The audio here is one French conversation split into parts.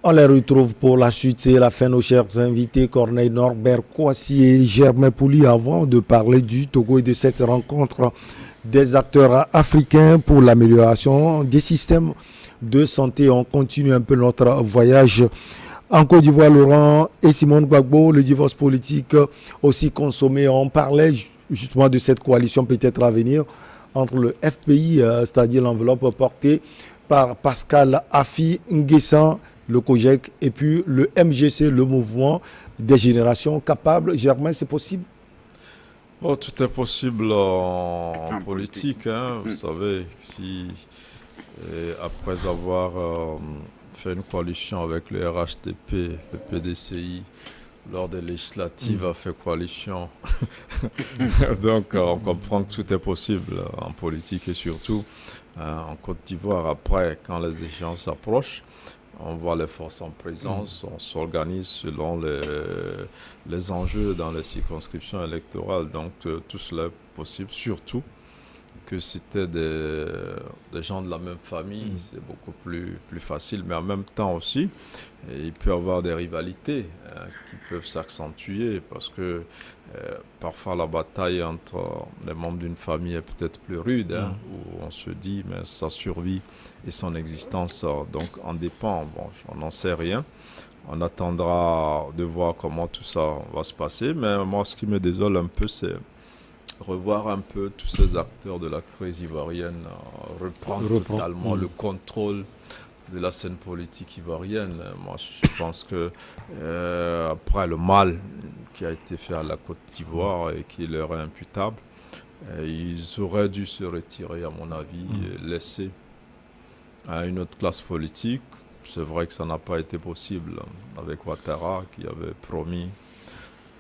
On les retrouve pour la suite, c'est la fin, nos chers invités, Corneille Norbert Kouassi et Germain Pouli, avant de parler du Togo et de cette rencontre des acteurs africains pour l'amélioration des systèmes de santé. On continue un peu notre voyage en Côte d'Ivoire. Laurent et Simone Gbagbo, le divorce politique aussi consommé. On parlait justement de cette coalition peut-être à venir entre le FPI, c'est-à-dire l'enveloppe portée par Pascal Afi Nguessan, le COJEC, et puis le MGC, le mouvement des générations capables. Germain, c'est possible? Oh, tout est possible en politique. Hein. Vous savez, si après avoir fait une coalition avec le RHDP, le PDCI, lors des législatives a fait coalition. Donc on comprend que tout est possible en politique et surtout en Côte d'Ivoire. Après, quand les échéances approchent, on voit les forces en présence, on s'organise selon les enjeux dans les circonscriptions électorales. Donc tout cela est possible, surtout que c'était des gens de la même famille, c'est beaucoup plus facile, mais en même temps aussi, il peut y avoir des rivalités qui peuvent s'accentuer parce que parfois la bataille entre les membres d'une famille est peut-être plus rude, où on se dit, mais sa survie et son existence donc en dépend. Bon, on n'en sait rien. On attendra de voir comment tout ça va se passer, mais moi ce qui me désole un peu, c'est revoir un peu tous ces acteurs de la crise ivoirienne reprendre totalement le contrôle de la scène politique ivoirienne. Moi, je pense que après le mal qui a été fait à la Côte d'Ivoire et qui leur est imputable, ils auraient dû se retirer, à mon avis, et laisser à une autre classe politique. C'est vrai que ça n'a pas été possible avec Ouattara, qui avait promis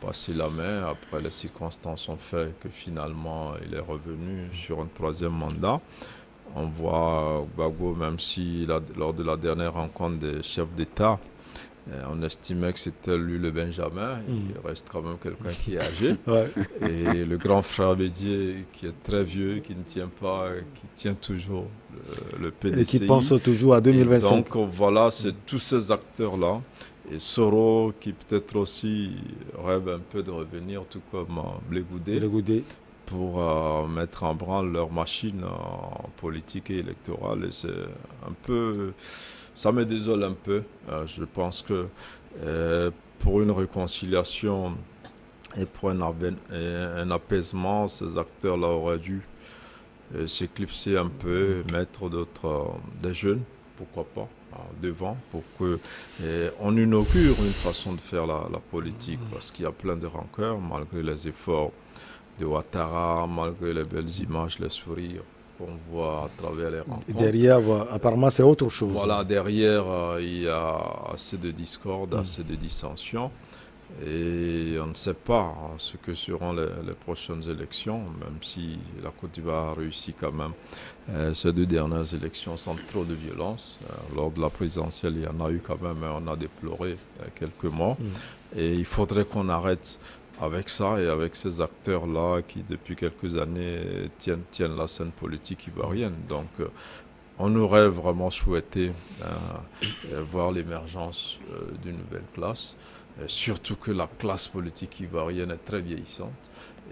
passer la main. Après, les circonstances ont fait que finalement, il est revenu sur un troisième mandat. On voit Gbagbo, même si lors de la dernière rencontre des chefs d'État, on estimait que c'était lui le Benjamin. Il reste quand même quelqu'un qui est âgé. Et le grand frère Bédier, qui est très vieux, qui ne tient pas, qui tient toujours le PDCI. Et qui pense toujours à 2025. Et donc voilà, c'est tous ces acteurs-là. Et Soro, qui peut-être aussi rêve un peu de revenir, tout comme Blé Goudé, pour mettre en branle leur machine politique et électorale. Et c'est un peu... Ça me désole un peu. Je pense que pour une réconciliation et pour un apaisement, ces acteurs-là auraient dû s'éclipser un peu, mettre des jeunes, pourquoi pas, devant, pour qu'on inaugure une façon de faire la politique, parce qu'il y a plein de rancœurs, malgré les efforts de Ouattara, malgré les belles images, les sourires qu'on voit à travers les rencontres. Derrière, apparemment, c'est autre chose. Voilà, derrière, il y a assez de discorde, assez de dissension. Et on ne sait pas ce que seront les prochaines élections, même si la Côte d'Ivoire a réussi quand même ces deux dernières élections sans trop de violence. Lors de la présidentielle, il y en a eu quand même, mais on a déploré quelques morts. Et il faudrait qu'on arrête avec ça et avec ces acteurs-là qui, depuis quelques années, tiennent la scène politique ivoirienne. Donc, on aurait vraiment souhaité voir l'émergence d'une nouvelle classe. Surtout que la classe politique ivoirienne est très vieillissante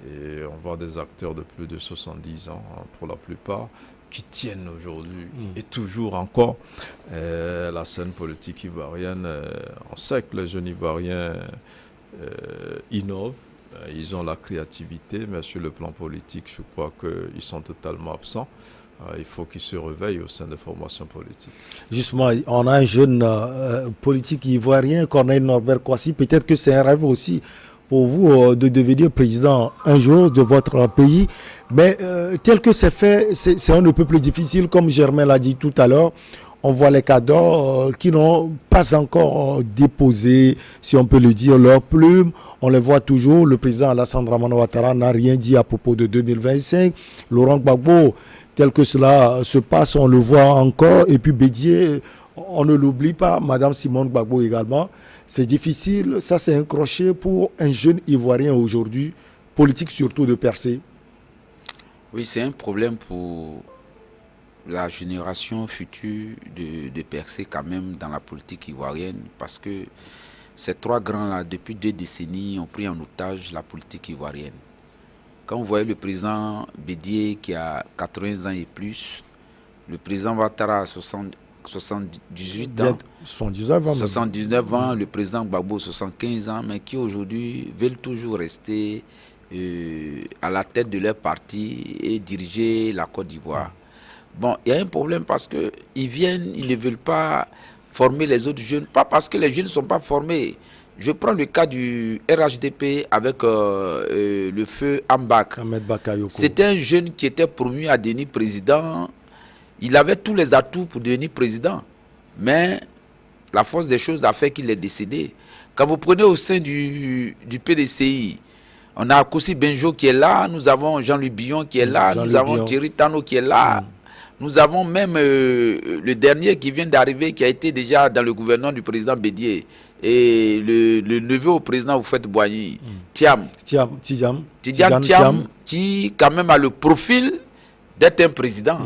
et on voit des acteurs de plus de 70 ans pour la plupart qui tiennent aujourd'hui et toujours encore la scène politique ivoirienne. On sait que les jeunes Ivoiriens innovent, ils ont la créativité, mais sur le plan politique, je crois qu'ils sont totalement absents. Il faut qu'ils se réveillent au sein des formations politiques. Justement, on a un jeune politique ivoirien, Corneille Norbert Kouassi. Peut-être que c'est un rêve aussi pour vous de devenir président un jour de votre pays. Mais tel que c'est fait, c'est un peu plus difficile. Comme Germain l'a dit tout à l'heure, on voit les cadres qui n'ont pas encore déposé, si on peut le dire, leurs plumes. On les voit toujours. Le président Alassane Dramane Ouattara n'a rien dit à propos de 2025. Laurent Gbagbo, tel que cela se passe, on le voit encore. Et puis Bédier, on ne l'oublie pas, Madame Simone Gbagbo également. C'est difficile, ça c'est un crochet pour un jeune Ivoirien aujourd'hui, politique surtout, de percer. Oui, c'est un problème pour la génération future de percer quand même dans la politique ivoirienne, parce que ces trois grands-là, depuis 2 décennies, ont pris en otage la politique ivoirienne. Quand vous voyez le président Bédié qui a 80 ans et plus, le président Ouattara a 78 ans, 79 ans, le président Gbagbo 75 ans, mais qui aujourd'hui veulent toujours rester à la tête de leur parti et diriger la Côte d'Ivoire. Bon, il y a un problème parce qu'ils viennent, ils ne veulent pas former les autres jeunes, pas parce que les jeunes ne sont pas formés. Je prends le cas du RHDP avec le feu Ambak. C'était un jeune qui était promu à devenir président. Il avait tous les atouts pour devenir président. Mais la force des choses a fait qu'il est décédé. Quand vous prenez au sein du PDCI, on a Koussi Benjo qui est là, nous avons Jean-Louis Billon qui est là, nous avons Thierry Tano qui est là. Nous avons même le dernier qui vient d'arriver, qui a été déjà dans le gouvernement du président Bédié. Et le neveu au président Houphouët-Boigny, Thiam, qui quand même a le profil d'être un président.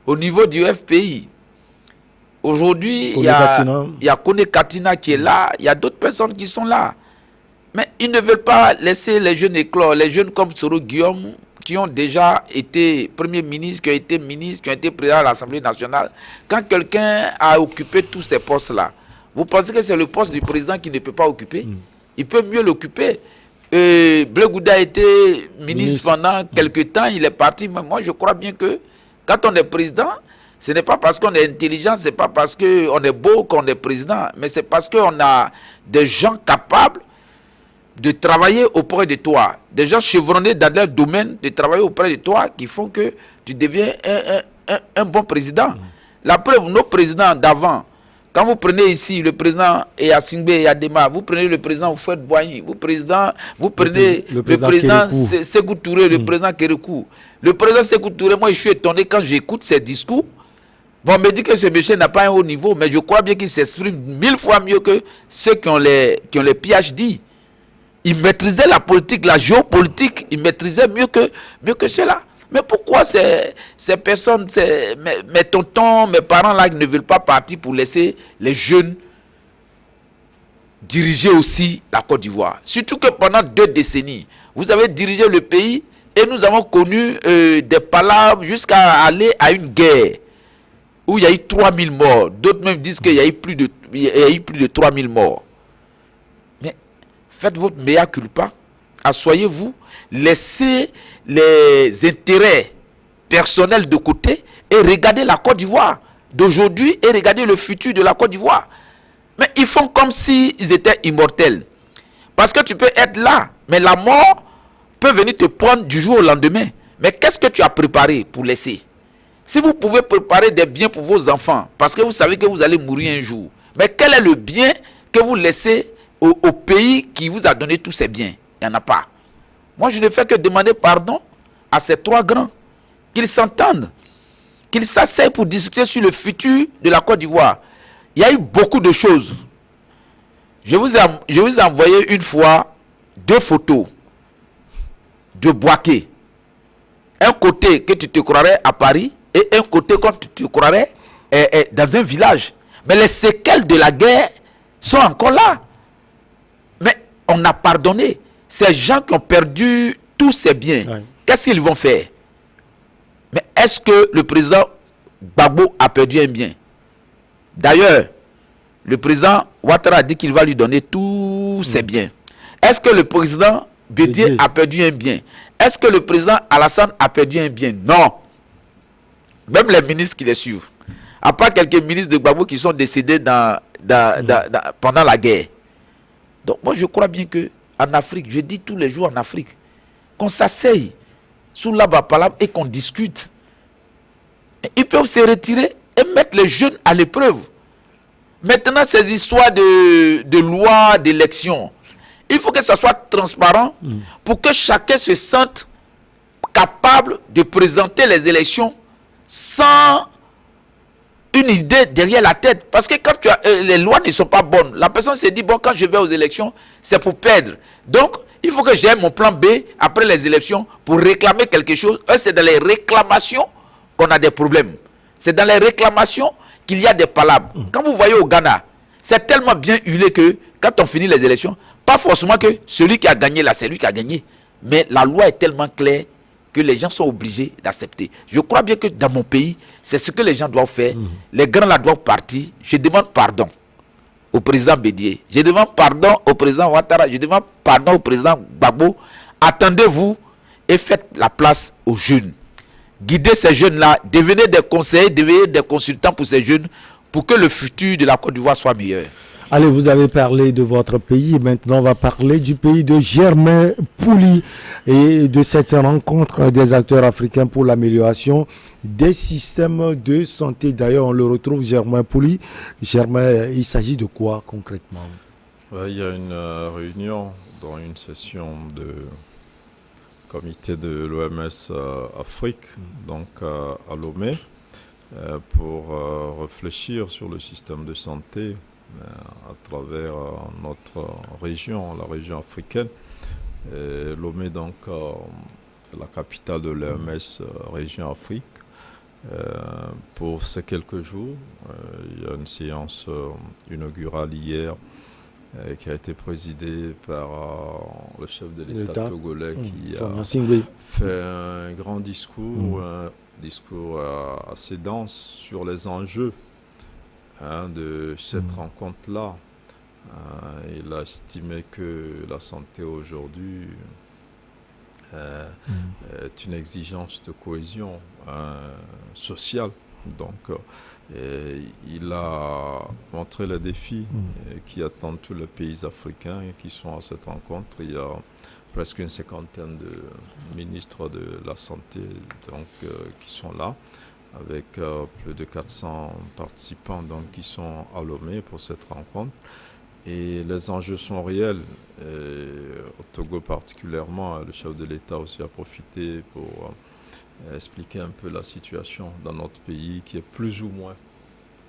Au niveau du FPI, aujourd'hui, il y a Kone Katina qui est là, il y a d'autres personnes qui sont là. Mais ils ne veulent pas laisser les jeunes éclore, les jeunes comme Soro Guillaume, qui ont déjà été Premier ministre, qui ont été ministres, qui ont été président de l'Assemblée nationale. Quand quelqu'un a occupé tous ces postes-là, vous pensez que c'est le poste du président qui ne peut pas occuper? Il peut mieux l'occuper. Blé Gouda a été ministre pendant quelques temps, il est parti. Mais moi, je crois bien que quand on est président, ce n'est pas parce qu'on est intelligent, ce n'est pas parce qu'on est beau qu'on est président, mais c'est parce qu'on a des gens capables de travailler auprès de toi, des gens chevronnés dans leur domaine, de travailler auprès de toi, qui font que tu deviens un bon président. La preuve, nos présidents d'avant, quand vous prenez ici le président Eyasingbe Yadema, vous prenez le président Houphouët-Boigny, vous prenez le président Sékou Touré, le président Kérékou. Le président Sékou Touré, moi je suis étonné quand j'écoute ses discours. Bon, on me dit que ce monsieur n'a pas un haut niveau, mais je crois bien qu'il s'exprime 1000 fois mieux que ceux qui ont les PhD. Il maîtrisait la politique, la géopolitique, il maîtrisait mieux que cela. Mais pourquoi ces personnes, mes tontons, mes parents là, ne veulent pas partir pour laisser les jeunes diriger aussi la Côte d'Ivoire? Surtout que pendant 2 décennies, vous avez dirigé le pays et nous avons connu des palabres jusqu'à aller à une guerre où il y a eu 3000 morts. D'autres même disent qu'il y a eu plus de 3000 morts. Mais faites votre mea culpa, asseyez-vous, laissez les intérêts personnels de côté et regardez la Côte d'Ivoire d'aujourd'hui et regardez le futur de la Côte d'Ivoire. Mais ils font comme s'ils étaient immortels. Parce que tu peux être là, mais la mort peut venir te prendre du jour au lendemain. Mais qu'est-ce que tu as préparé pour laisser? Si vous pouvez préparer des biens pour vos enfants, parce que vous savez que vous allez mourir un jour, mais quel est le bien que vous laissez au pays qui vous a donné tous ces biens? Il n'y en a pas. Moi, je ne fais que demander pardon à ces 3 grands, qu'ils s'entendent, qu'ils s'asseyent pour discuter sur le futur de la Côte d'Ivoire. Il y a eu beaucoup de choses. Je vous ai envoyé une fois 2 photos de Bouaké. Un côté que tu te croirais à Paris et un côté comme tu te croirais dans un village. Mais les séquelles de la guerre sont encore là. Mais on a pardonné. Ces gens qui ont perdu tous ces biens, qu'est-ce qu'ils vont faire? Mais est-ce que le président Gbagbo a perdu un bien? D'ailleurs, le président Ouattara a dit qu'il va lui donner tous ses biens. Est-ce que le président Bédié a perdu un bien? Est-ce que le président Alassane a perdu un bien? Non. Même les ministres qui les suivent. À part quelques ministres de Gbagbo qui sont décédés pendant la guerre. Donc moi je crois bien que en Afrique, je dis tous les jours en Afrique, qu'on s'asseye sous l'arbre à palabre et qu'on discute. Ils peuvent se retirer et mettre les jeunes à l'épreuve. Maintenant, ces histoires de loi, d'élection, il faut que ça soit transparent pour que chacun se sente capable de présenter les élections sans une idée derrière la tête. Parce que quand les lois ne sont pas bonnes, la personne se dit, bon, quand je vais aux élections, c'est pour perdre. Donc, il faut que j'aie mon plan B après les élections pour réclamer quelque chose. C'est dans les réclamations qu'on a des problèmes. C'est dans les réclamations qu'il y a des palabres. Quand vous voyez au Ghana, c'est tellement bien huilé que quand on finit les élections, pas forcément que celui qui a gagné là, c'est lui qui a gagné. Mais la loi est tellement claire que les gens sont obligés d'accepter. Je crois bien que dans mon pays, c'est ce que les gens doivent faire. Les grands là doivent partir. Je demande pardon au président Bédié. Je demande pardon au président Ouattara. Je demande pardon au président Gbagbo. Attendez-vous et faites la place aux jeunes. Guidez ces jeunes-là, devenez des conseillers, devenez des consultants pour ces jeunes, pour que le futur de la Côte d'Ivoire soit meilleur. Allez, vous avez parlé de votre pays, maintenant on va parler du pays de Germain Pouli et de cette rencontre des acteurs africains pour l'amélioration des systèmes de santé. D'ailleurs, on le retrouve, Germain Pouli. Germain, il s'agit de quoi concrètement? Il y a une réunion dans une session de comité de l'OMS Afrique, donc à Lomé, pour réfléchir sur le système de santé à travers notre région, la région africaine. Et Lomé, donc, la capitale de l'OMS région Afrique. Pour ces quelques jours, il y a une séance inaugurale hier qui a été présidée par le chef de l'État togolais qui a fait un grand discours, un discours assez dense sur les enjeux de cette rencontre-là. Il a estimé que la santé aujourd'hui est une exigence de cohésion sociale. Donc, il a montré les défis qui attendent tous les pays africains qui sont à cette rencontre. Il y a presque une cinquantaine de ministres de la santé donc, qui sont là, avec plus de 400 participants donc, qui sont à Lomé pour cette rencontre. Et les enjeux sont réels. Et au Togo particulièrement, le chef de l'État aussi a profité pour expliquer un peu la situation dans notre pays qui est plus ou moins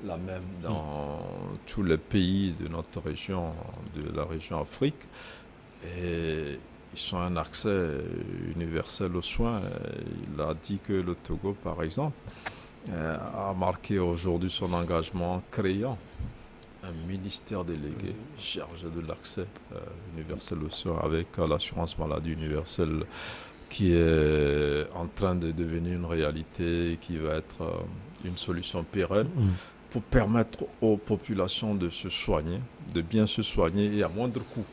la même dans tous les pays de notre région, de la région Afrique. Et ils ont un accès universel aux soins. Il a dit que le Togo, par exemple, a marqué aujourd'hui son engagement en créant un ministère délégué chargé de l'accès universel aux soins avec l'assurance maladie universelle qui est en train de devenir une réalité, qui va être une solution pérenne pour permettre aux populations de se soigner, de bien se soigner et à moindre coût.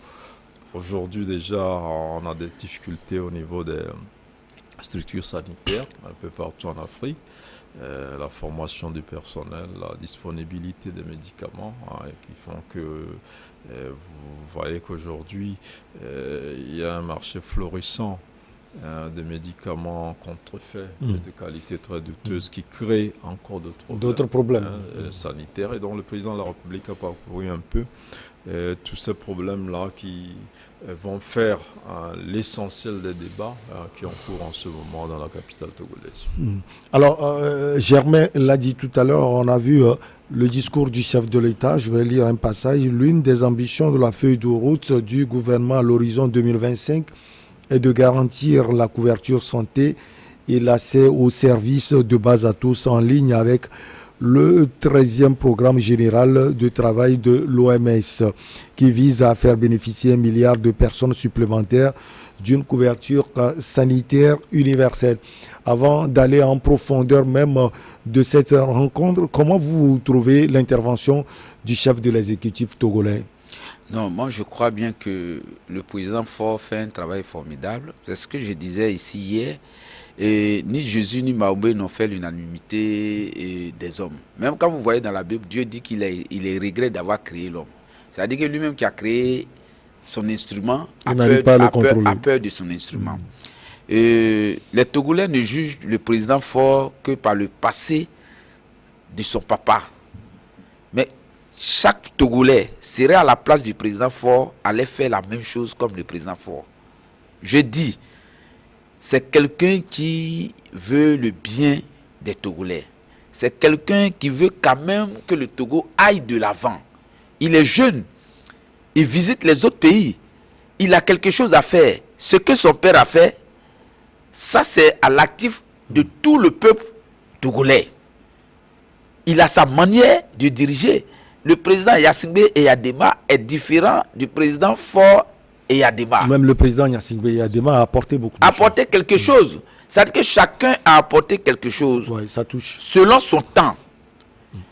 Aujourd'hui déjà, on a des difficultés au niveau des structures sanitaires un peu partout en Afrique. La formation du personnel, la disponibilité des médicaments qui font que vous voyez qu'aujourd'hui il y a un marché florissant des médicaments contrefaits de qualité très douteuse qui créent encore d'autres problèmes sanitaires et dont le président de la République a parcouru un peu tous ces problèmes-là qui vont faire l'essentiel des débats qui ont cours en ce moment dans la capitale togolaise. Alors, Germain l'a dit tout à l'heure, on a vu le discours du chef de l'État. Je vais lire un passage. L'une des ambitions de la feuille de route du gouvernement à l'horizon 2025 est de garantir la couverture santé et l'accès aux services de base à tous en ligne avec le 13e programme général de travail de l'OMS qui vise à faire bénéficier 1 milliard de personnes supplémentaires d'une couverture sanitaire universelle. Avant d'aller en profondeur même de cette rencontre, comment vous trouvez l'intervention du chef de l'exécutif togolais? Non, moi je crois bien que le président Faure fait un travail formidable. C'est ce que je disais ici hier. Et ni Jésus ni Mahomet n'ont fait l'unanimité des hommes. Même quand vous voyez dans la Bible, Dieu dit qu'il est regret d'avoir créé l'homme. C'est-à-dire que lui-même qui a créé son instrument a peur de son instrument. Les Togolais ne jugent le président Faure que par le passé de son papa. Mais chaque Togolais serait à la place du président Faure, allait faire la même chose comme le président Faure. Je dis, c'est quelqu'un qui veut le bien des Togolais. C'est quelqu'un qui veut quand même que le Togo aille de l'avant. Il est jeune. Il visite les autres pays. Il a quelque chose à faire. Ce que son père a fait, ça c'est à l'actif de tout le peuple togolais. il a sa manière de diriger. Le président Yassingbe Eyadema est différent du président Faure Eyadema. Même le président Gnassingbé Eyadema a apporté beaucoup de Apporter choses. quelque chose. C'est-à-dire que chacun a apporté quelque chose Ouais, ça touche. selon son temps.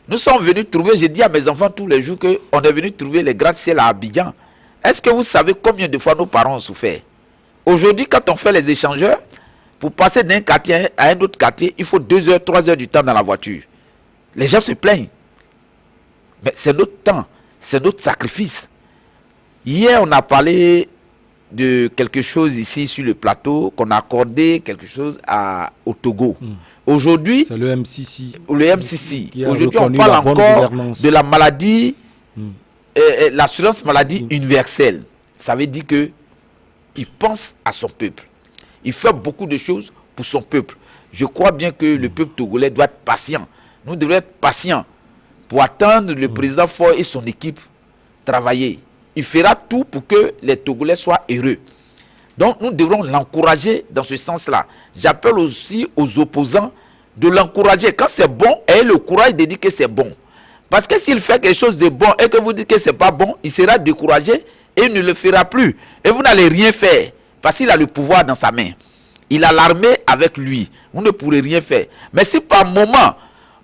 Nous sommes venus trouver, j'ai dit à mes enfants tous les jours qu'on est venu trouver les gratte-ciel à Abidjan. Est-ce que vous savez combien de fois nos parents ont souffert? Aujourd'hui, quand on fait les échangeurs, pour passer d'un quartier à un autre quartier, il faut 2 heures, 3 heures du temps dans la voiture. Les gens se plaignent. Mais c'est notre temps, c'est notre sacrifice. Hier, on a parlé de quelque chose ici sur le plateau, qu'on a accordé quelque chose au Togo. Aujourd'hui, C'est le MCC. le MCC. Qui a Aujourd'hui, on reconnu parle la bonne encore gouvernance. de la maladie, l'assurance maladie universelle. Ça veut dire que il pense à son peuple. Il fait beaucoup de choses pour son peuple. Je crois bien que le peuple togolais doit être patient. Nous devons être patients pour attendre le président Faure et son équipe travailler. Il fera tout pour que les Togolais soient heureux. Donc nous devrons l'encourager dans ce sens-là. J'appelle aussi aux opposants de l'encourager. Quand c'est bon, ayez le courage de dire que c'est bon. Parce que s'il fait quelque chose de bon et que vous dites que c'est pas bon, il sera découragé et il ne le fera plus. Et vous n'allez rien faire parce qu'il a le pouvoir dans sa main. Il a l'armée avec lui. Vous ne pourrez rien faire. Mais si par moment,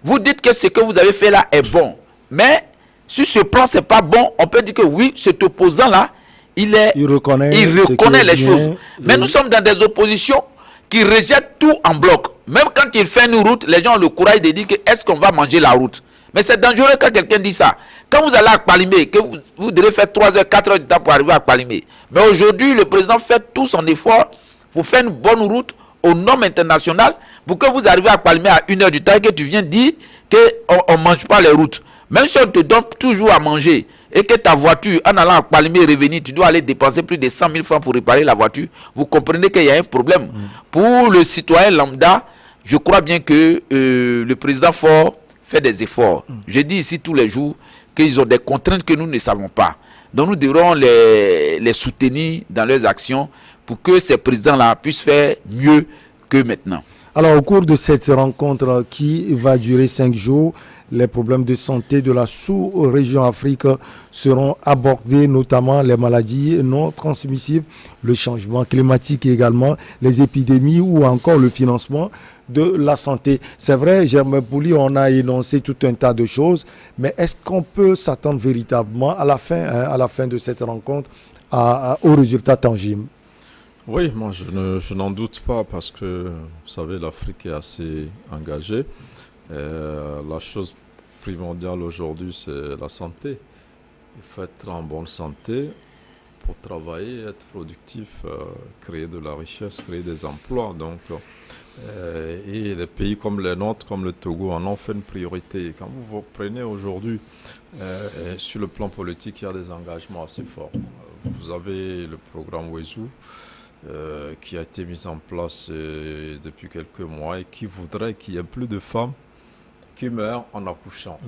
vous dites que ce que vous avez fait là est bon, mais sur ce plan, c'est pas bon, on peut dire que oui, cet opposant-là, il reconnaît les choses. Mais nous sommes dans des oppositions qui rejettent tout en bloc. Même quand il fait une route, les gens ont le courage de dire que est-ce qu'on va manger la route. Mais c'est dangereux quand quelqu'un dit ça. Quand vous allez à Kpalimé, que vous devez faire 3 heures, 4 heures de temps pour arriver à Kpalimé. Mais aujourd'hui, le président fait tout son effort pour faire une bonne route aux normes internationales pour que vous arrivez à Kpalimé à 1 heure du temps et que tu viens dire qu'on ne mange pas les routes. Même si on te donne toujours à manger et que ta voiture, en allant à Kpalimé et revenir, tu dois aller dépenser plus de 100 000 francs pour réparer la voiture, vous comprenez qu'il y a un problème. Pour le citoyen lambda, je crois bien que le président Faure fait des efforts. Je dis ici tous les jours qu'ils ont des contraintes que nous ne savons pas. Donc nous devrons les soutenir dans leurs actions pour que ces présidents-là puissent faire mieux que maintenant. Alors, au cours de cette rencontre qui va durer 5 jours, les problèmes de santé de la sous-région Afrique seront abordés, notamment les maladies non transmissibles, le changement climatique également, les épidémies ou encore le financement de la santé. C'est vrai, Germain Pouli, on a énoncé tout un tas de choses, mais est-ce qu'on peut s'attendre véritablement à la fin de cette rencontre aux résultats tangibles? Oui, moi je n'en doute pas parce que, vous savez, l'Afrique est assez engagée. La chose primordiale aujourd'hui, c'est la santé. Il faut être en bonne santé pour travailler, être productif, créer de la richesse, créer des emplois. Donc, et les pays comme les nôtres, comme le Togo, en ont fait une priorité. Quand vous prenez aujourd'hui, sur le plan politique, il y a des engagements assez forts. Vous avez le programme Wezu, qui a été mis en place depuis quelques mois et qui voudrait qu'il y ait plus de femmes qui meurent en accouchant.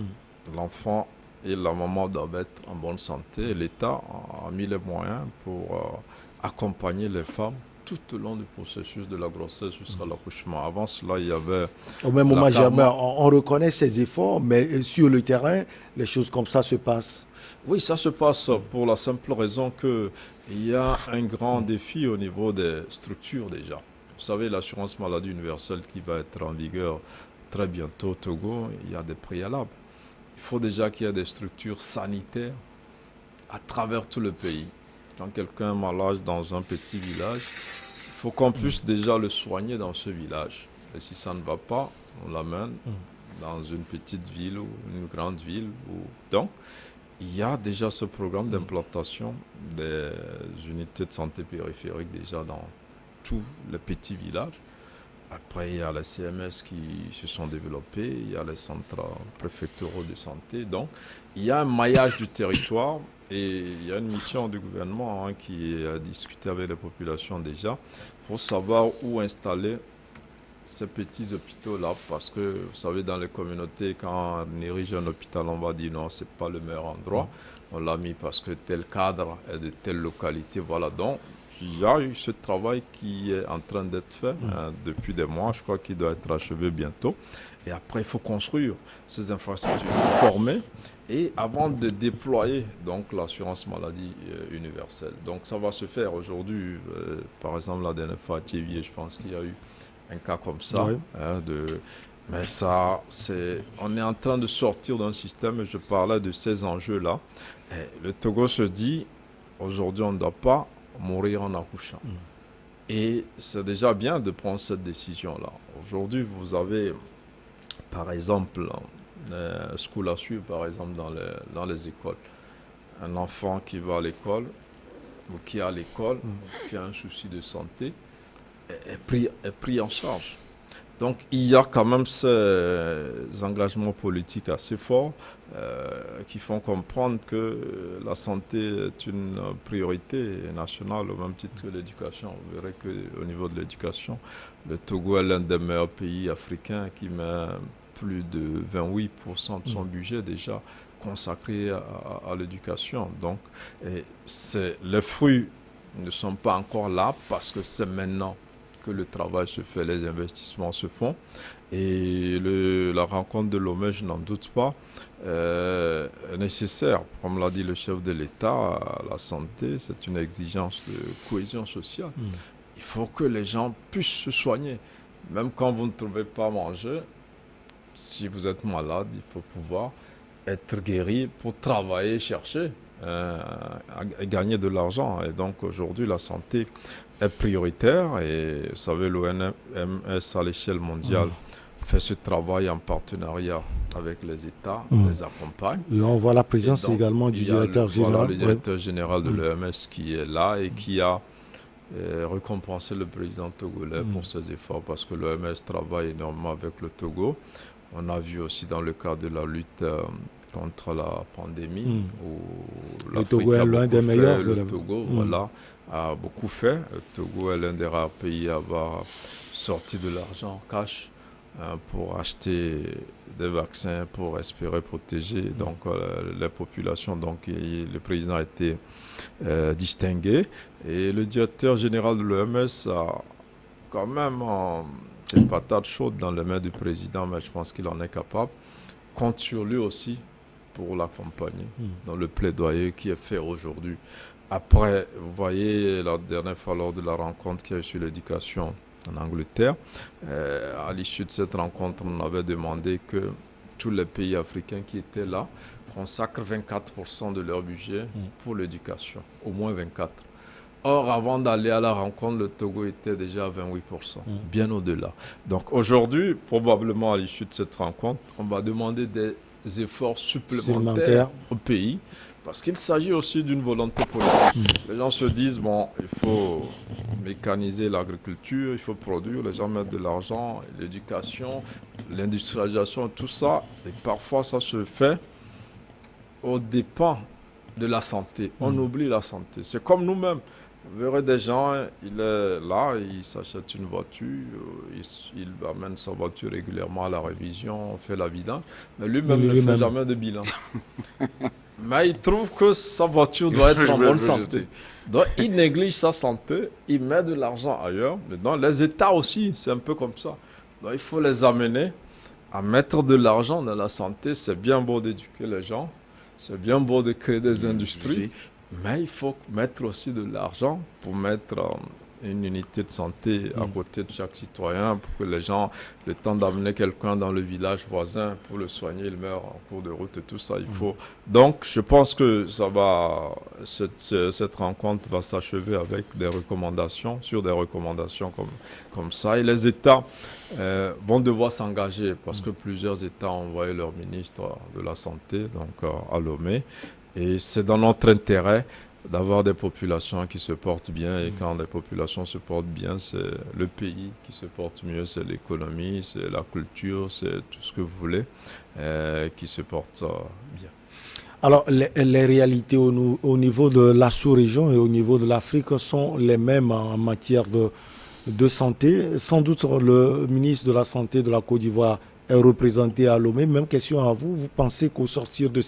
L'enfant et la maman doivent être en bonne santé. L'État a mis les moyens pour accompagner les femmes tout au long du processus de la grossesse jusqu'à l'accouchement. Avant cela, il y avait... Au même moment, Germain, on reconnaît ces efforts, mais sur le terrain, les choses comme ça se passent. Oui, ça se passe pour la simple raison qu'il y a un grand défi au niveau des structures déjà. Vous savez, l'assurance maladie universelle qui va être en vigueur très bientôt au Togo, il y a des préalables. Il faut déjà qu'il y ait des structures sanitaires à travers tout le pays. Quand quelqu'un est malade dans un petit village, il faut qu'on puisse déjà le soigner dans ce village. Et si ça ne va pas, on l'amène dans une petite ville ou une grande ville. Donc, il y a déjà ce programme d'implantation des unités de santé périphériques déjà dans tous les petits villages. Après, il y a les CMS qui se sont développés, il y a les centres préfectoraux de santé. Donc, il y a un maillage du territoire et il y a une mission du gouvernement qui a discuté avec les populations déjà pour savoir où installer ces petits hôpitaux-là, parce que, vous savez, dans les communautés, quand on érige un hôpital, on va dire non, c'est pas le meilleur endroit. On l'a mis parce que tel cadre est de telle localité. Voilà, donc il y a eu ce travail qui est en train d'être fait depuis des mois. Je crois qu'il doit être achevé bientôt. Et après, il faut construire ces infrastructures, il faut former. Et avant de déployer donc l'assurance maladie universelle. Donc ça va se faire aujourd'hui. Par exemple, la dernière fois à Thiévier, je pense qu'il y a eu un cas comme ça. Oui. Mais ça, on est en train de sortir d'un système, et je parlais de ces enjeux-là. Et le Togo se dit, aujourd'hui, on ne doit pas mourir en accouchant. Et c'est déjà bien de prendre cette décision-là. Aujourd'hui, vous avez, par exemple, school à suivre, par exemple, dans les écoles. Un enfant qui va à l'école, ou qui est à l'école, qui a un souci de santé, est pris en charge. Donc, il y a quand même ces engagements politiques assez forts qui font comprendre que la santé est une priorité nationale au même titre que l'éducation. Vous verrez qu'au niveau de l'éducation, le Togo est l'un des meilleurs pays africains qui met plus de 28% de son budget déjà consacré à l'éducation. Donc, les fruits ne sont pas encore là parce que c'est maintenant que le travail se fait, les investissements se font. Et la rencontre de Lomé, je n'en doute pas, est nécessaire. Comme l'a dit le chef de l'État, la santé, c'est une exigence de cohésion sociale. Il faut que les gens puissent se soigner. Même quand vous ne trouvez pas à manger, si vous êtes malade, il faut pouvoir être guéri pour travailler, chercher et gagner de l'argent. Et donc aujourd'hui, la santé est prioritaire. Et vous savez, l'OMS à l'échelle mondiale fait ce travail en partenariat avec les États, les accompagne. Et on voit la présence donc, également du directeur général. Voilà, le directeur général de l'OMS qui est là et qui a récompensé le président togolais pour ses efforts, parce que l'OMS travaille énormément avec le Togo. On a vu aussi dans le cadre de la lutte contre la pandémie, où le Togo est l'un des meilleurs. Le Togo a beaucoup fait. Le Togo est l'un des rares pays à avoir sorti de l'argent cash pour acheter des vaccins, pour espérer protéger donc, les populations. Donc le président a été distingué. Et le directeur général de l'OMS a quand même une patate chaude dans les mains du président, mais je pense qu'il en est capable. Compte sur lui aussi pour l'accompagner dans le plaidoyer qui est fait aujourd'hui. Après, vous voyez, la dernière fois lors de la rencontre qu'il y a eu sur l'éducation en Angleterre, à l'issue de cette rencontre, on avait demandé que tous les pays africains qui étaient là consacrent 24% de leur budget pour l'éducation, au moins 24%. Or, avant d'aller à la rencontre, le Togo était déjà à 28%, bien au-delà. Donc aujourd'hui, probablement à l'issue de cette rencontre, on va demander des efforts supplémentaires au pays, parce qu'il s'agit aussi d'une volonté politique. Les gens se disent, bon, il faut mécaniser l'agriculture, il faut produire, les gens mettent de l'argent, l'éducation, l'industrialisation, tout ça, et parfois ça se fait aux dépens de la santé. On oublie la santé. C'est comme nous-mêmes. Vous verrez des gens, il est là, il s'achète une voiture, il amène sa voiture régulièrement à la révision, on fait la vidange, mais lui-même ne fait jamais de bilan. Mais il trouve que sa voiture doit être en bonne santé. Donc il néglige sa santé, il met de l'argent ailleurs. Mais dans les États aussi, c'est un peu comme ça. Donc il faut les amener à mettre de l'argent dans la santé. C'est bien beau d'éduquer les gens, c'est bien beau de créer des industries. Mais il faut mettre aussi de l'argent pour mettre une unité de santé à côté de chaque citoyen pour que les gens, le temps d'amener quelqu'un dans le village voisin pour le soigner, il meurt en cours de route et tout ça, il faut. Donc, je pense que cette rencontre va s'achever avec des recommandations, sur des recommandations comme ça. Et les États vont devoir s'engager parce que plusieurs États ont envoyé leur ministre de la Santé, donc à Lomé. Et c'est dans notre intérêt d'avoir des populations qui se portent bien. Et quand les populations se portent bien, c'est le pays qui se porte mieux, c'est l'économie, c'est la culture, c'est tout ce que vous voulez qui se porte bien. Alors, les réalités au niveau de la sous-région et au niveau de l'Afrique sont les mêmes en matière de santé. Sans doute, le ministre de la Santé de la Côte d'Ivoire est représenté à Lomé. Même question à vous. Vous pensez qu'au sortir de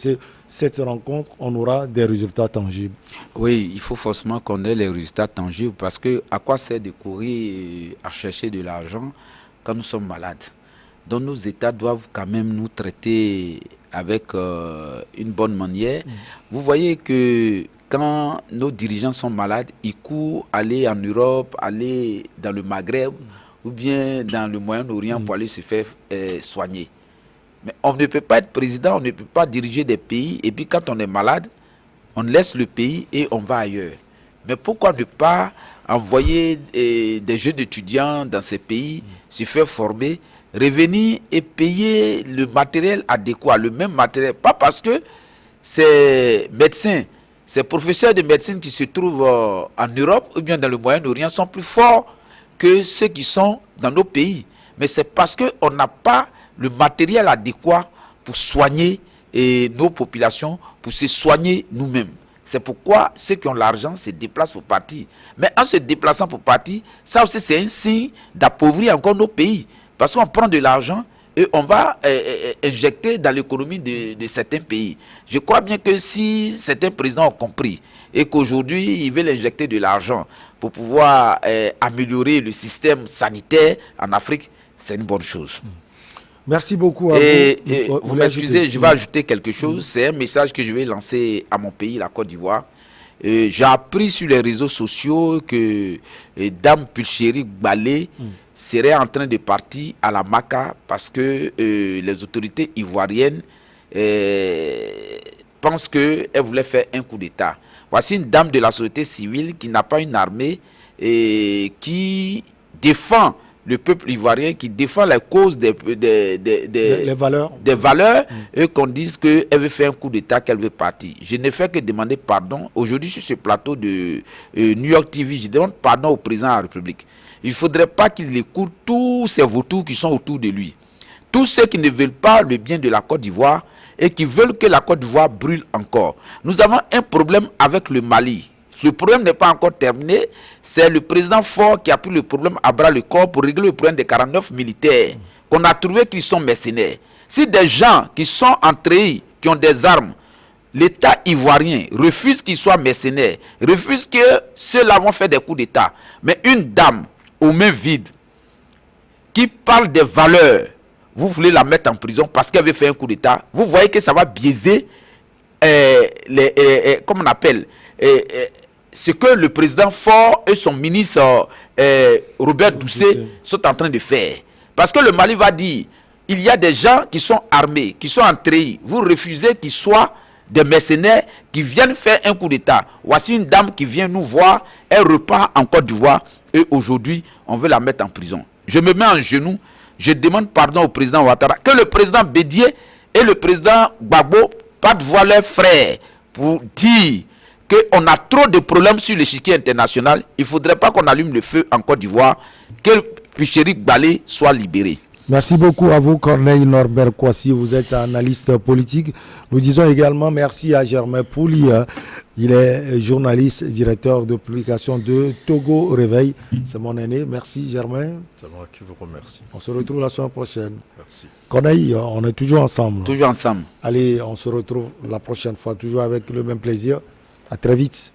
cette rencontre, on aura des résultats tangibles? Oui, il faut forcément qu'on ait les résultats tangibles parce que à quoi sert de courir à chercher de l'argent quand nous sommes malades? dont nos États doivent quand même nous traiter avec une bonne manière. Vous voyez que quand nos dirigeants sont malades, ils courent aller en Europe, aller dans le Maghreb ou bien dans le Moyen-Orient pour aller se faire soigner. Mais on ne peut pas être président, on ne peut pas diriger des pays et puis quand on est malade, on laisse le pays et on va ailleurs. Mais pourquoi ne pas envoyer des jeunes étudiants dans ces pays, se faire former, revenir et payer le matériel adéquat, le même matériel. Pas parce que ces médecins, ces professeurs de médecine qui se trouvent en Europe ou bien dans le Moyen-Orient sont plus forts que ceux qui sont dans nos pays. Mais c'est parce qu'on n'a pas le matériel adéquat pour soigner nos populations, pour se soigner nous-mêmes. C'est pourquoi ceux qui ont l'argent se déplacent pour partir. Mais en se déplaçant pour partir, ça aussi c'est un signe d'appauvrir encore nos pays. Parce qu'on prend de l'argent et on va injecter dans l'économie de certains pays. Je crois bien que si certains présidents ont compris et qu'aujourd'hui ils veulent injecter de l'argent pour pouvoir améliorer le système sanitaire en Afrique, c'est une bonne chose. Merci beaucoup à vous. Vous m'excusez, je vais ajouter quelque chose. C'est un message que je vais lancer à mon pays, la Côte d'Ivoire. J'ai appris sur les réseaux sociaux que Dame Pulchéri Balé serait en train de partir à la Maca parce que les autorités ivoiriennes pensent qu'elle voulait faire un coup d'État. Voici une dame de la société civile qui n'a pas une armée et qui défend le peuple ivoirien, qui défend la cause des valeurs et qu'on dise qu'elle veut faire un coup d'État, qu'elle veut partir. Je ne fais que demander pardon. Aujourd'hui, sur ce plateau de New York TV, je demande pardon au président de la République. Il ne faudrait pas qu'il écoute tous ces vautours qui sont autour de lui. Tous ceux qui ne veulent pas le bien de la Côte d'Ivoire et qui veulent que la Côte d'Ivoire brûle encore. Nous avons un problème avec le Mali. Le problème n'est pas encore terminé. C'est le président Faure qui a pris le problème à bras le corps pour régler le problème des 49 militaires qu'on a trouvé qu'ils sont mercenaires. Si des gens qui sont entrés, qui ont des armes, l'État ivoirien refuse qu'ils soient mercenaires, refuse que ceux-là vont faire des coups d'État. Mais une dame aux mains vides qui parle des valeurs, vous voulez la mettre en prison parce qu'elle veut faire un coup d'État, vous voyez que ça va biaiser comment on appelle ce que le président Faure et son ministre Robert Doucet sont en train de faire. Parce que le Mali va dire, il y a des gens qui sont armés, qui sont entrés. Vous refusez qu'ils soient des mercenaires qui viennent faire un coup d'État. Voici une dame qui vient nous voir, elle repart en Côte d'Ivoire et aujourd'hui, on veut la mettre en prison. Je me mets en genoux, je demande pardon au président Ouattara, que le président Bédié et le président Gbagbo partent voir leurs frères pour dire qu'on a trop de problèmes sur l'échiquier international. Il ne faudrait pas qu'on allume le feu en Côte d'Ivoire, que Pulchéri Balé soit libéré. Merci beaucoup à vous, Corneille Norbert Kouassi. Vous êtes analyste politique. Nous disons également merci à Germain Pouli. Il est journaliste, directeur de publication de Togo Réveil. C'est mon aîné. Merci, Germain. C'est moi qui vous remercie. On se retrouve la semaine prochaine. Merci. Corneille, on est toujours ensemble. Toujours ensemble. Allez, on se retrouve la prochaine fois, toujours avec le même plaisir. À très vite.